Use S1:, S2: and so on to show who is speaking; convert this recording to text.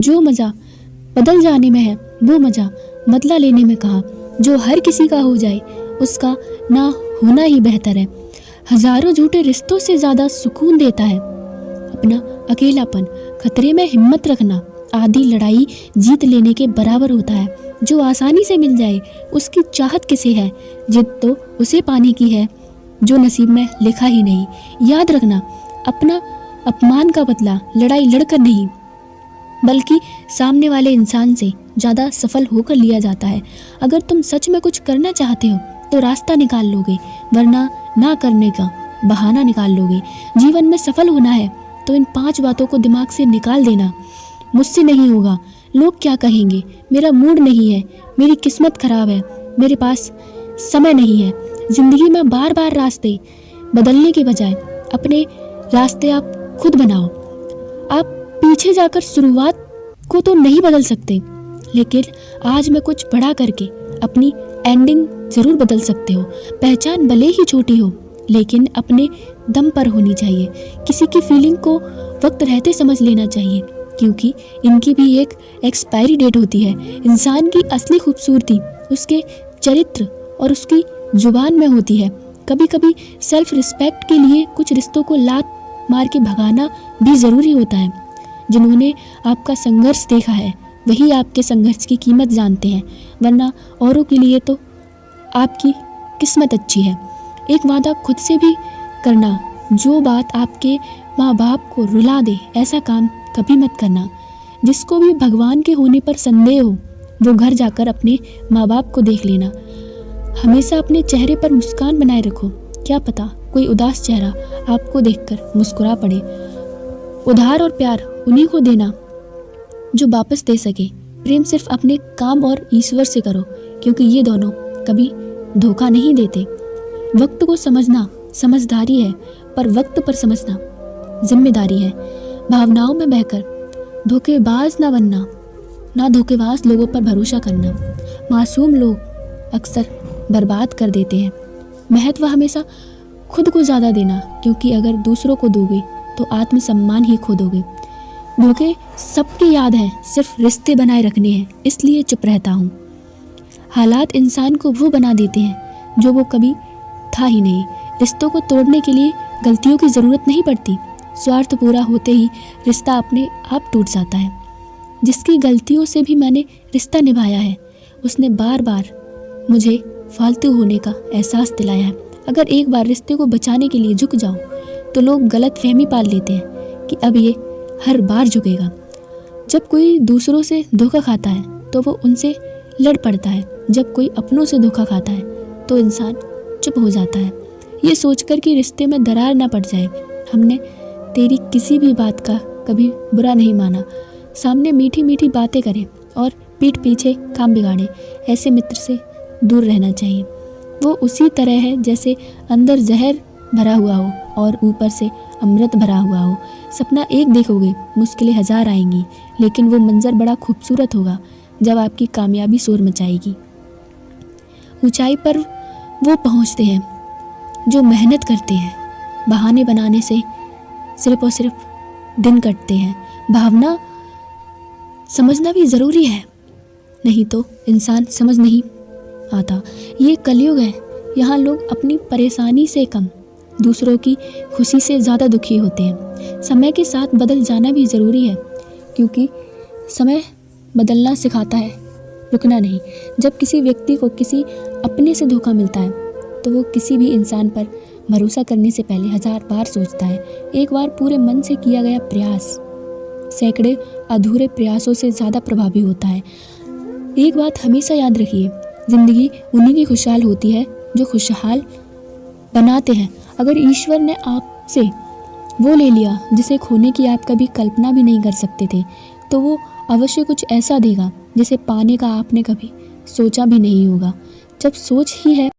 S1: जो मज़ा बदल जाने में है वो मज़ा बदला लेने में कहाँ। जो हर किसी का हो जाए उसका ना होना ही बेहतर है। हजारों झूठे रिश्तों से ज़्यादा सुकून देता है अपना अकेलापन। खतरे में हिम्मत रखना आधी लड़ाई जीत लेने के बराबर होता है। जो आसानी से मिल जाए उसकी चाहत किसे है, जिद तो उसे पाने की है जो नसीब में लिखा ही नहीं। याद रखना, अपना अपमान का बदला लड़ाई लड़कर नहीं बल्कि सामने वाले इंसान से ज़्यादा सफल होकर लिया जाता है। अगर तुम सच में कुछ करना चाहते हो तो रास्ता निकाल लोगे, वरना ना करने का बहाना निकाल लोगे। जीवन में सफल होना है तो इन 5 बातों को दिमाग से निकाल देना। मुझसे नहीं होगा, लोग क्या कहेंगे, मेरा मूड नहीं है, मेरी किस्मत खराब है, मेरे पास समय नहीं है। ज़िंदगी में बार बार रास्ते बदलने के बजाय अपने रास्ते आप खुद बनाओ। आप पीछे जाकर शुरुआत को तो नहीं बदल सकते, लेकिन आज में कुछ बड़ा करके अपनी एंडिंग ज़रूर बदल सकते हो। पहचान भले ही छोटी हो लेकिन अपने दम पर होनी चाहिए। किसी की फीलिंग को वक्त रहते समझ लेना चाहिए, क्योंकि इनकी भी एक एक्सपायरी डेट होती है। इंसान की असली खूबसूरती उसके चरित्र और उसकी जुबान में होती है। कभी कभी सेल्फ रिस्पेक्ट के लिए कुछ रिश्तों को लात मार के भगाना भी ज़रूरी होता है। जिन्होंने आपका संघर्ष देखा है वही आपके संघर्ष की कीमत जानते हैं, वरना औरों के लिए तो आपकी किस्मत अच्छी है। एक वादा खुद से भी करना, जो बात आपके माँ बाप को रुला दे ऐसा काम कभी मत करना। जिसको भी भगवान के होने पर संदेह हो वो घर जाकर अपने माँ बाप को देख लेना। हमेशा अपने चेहरे पर मुस्कान बनाए रखो, क्या पता कोई उदास चेहरा आपको देखकर मुस्कुरा पड़े। उधार और प्यार उन्हीं को देना जो वापस दे सके। प्रेम सिर्फ अपने काम और ईश्वर से करो, क्योंकि ये दोनों कभी धोखा नहीं देते। वक्त को समझना समझदारी है, पर वक्त पर समझना जिम्मेदारी है। भावनाओं में बहकर धोखेबाज ना बनना, ना धोखेबाज लोगों पर भरोसा करना। मासूम लोग अक्सर बर्बाद कर देते हैं। महत्व हमेशा खुद को ज़्यादा देना, क्योंकि अगर दूसरों को दोगे तो आत्मसम्मान ही खो दोगे। धोखे सबके याद हैं, सिर्फ रिश्ते बनाए रखने हैं, इसलिए चुप रहता हूँ। हालात इंसान को वो बना देते हैं जो वो कभी था ही नहीं। रिश्तों को तोड़ने के लिए गलतियों की ज़रूरत नहीं पड़ती। स्वार्थ पूरा होते ही रिश्ता अपने आप टूट जाता है। जिसकी गलतियों से भी मैंने रिश्ता निभाया है उसने बार बार मुझे फालतू होने का एहसास दिलाया है। अगर एक बार रिश्ते को बचाने के लिए झुक जाओ तो लोग गलत फहमी पाल लेते हैं कि अब ये हर बार झुकेगा। जब कोई दूसरों से धोखा खाता है तो वो उनसे लड़ पड़ता है। जब कोई अपनों से धोखा खाता है तो इंसान चुप हो जाता है, ये सोचकर कि रिश्ते में दरार ना पड़ जाए। हमने तेरी किसी भी बात का कभी बुरा नहीं माना। सामने मीठी मीठी बातें करें और पीठ पीछे काम बिगाड़े, ऐसे मित्र से दूर रहना चाहिए। वो उसी तरह है जैसे अंदर जहर भरा हुआ हो और ऊपर से अमृत भरा हुआ हो। सपना एक देखोगे, मुश्किलें 1000 आएंगी, लेकिन वो मंजर बड़ा खूबसूरत होगा जब आपकी कामयाबी शोर मचाएगी। ऊंचाई पर वो पहुंचते हैं जो मेहनत करते हैं। बहाने बनाने से सिर्फ और सिर्फ दिन कटते हैं। भावना समझना भी ज़रूरी है, नहीं तो इंसान समझ नहीं आता। ये कलयुग है, यहाँ लोग अपनी परेशानी से कम दूसरों की खुशी से ज़्यादा दुखी होते हैं। समय के साथ बदल जाना भी ज़रूरी है, क्योंकि समय बदलना सिखाता है, रुकना नहीं। जब किसी व्यक्ति को किसी अपने से धोखा मिलता है तो वो किसी भी इंसान पर भरोसा करने से पहले 1000 बार सोचता है। एक बार पूरे मन से किया गया प्रयास सैकड़े अधूरे प्रयासों से ज़्यादा प्रभावी होता है। एक बात हमेशा याद रखिए, ज़िंदगी उन्हीं की खुशहाल होती है जो खुशहाल बनाते हैं। अगर ईश्वर ने आपसे वो ले लिया जिसे खोने की आप कभी कल्पना भी नहीं कर सकते थे, तो वो अवश्य कुछ ऐसा देगा जिसे पाने का आपने कभी सोचा भी नहीं होगा। जब सोच ही है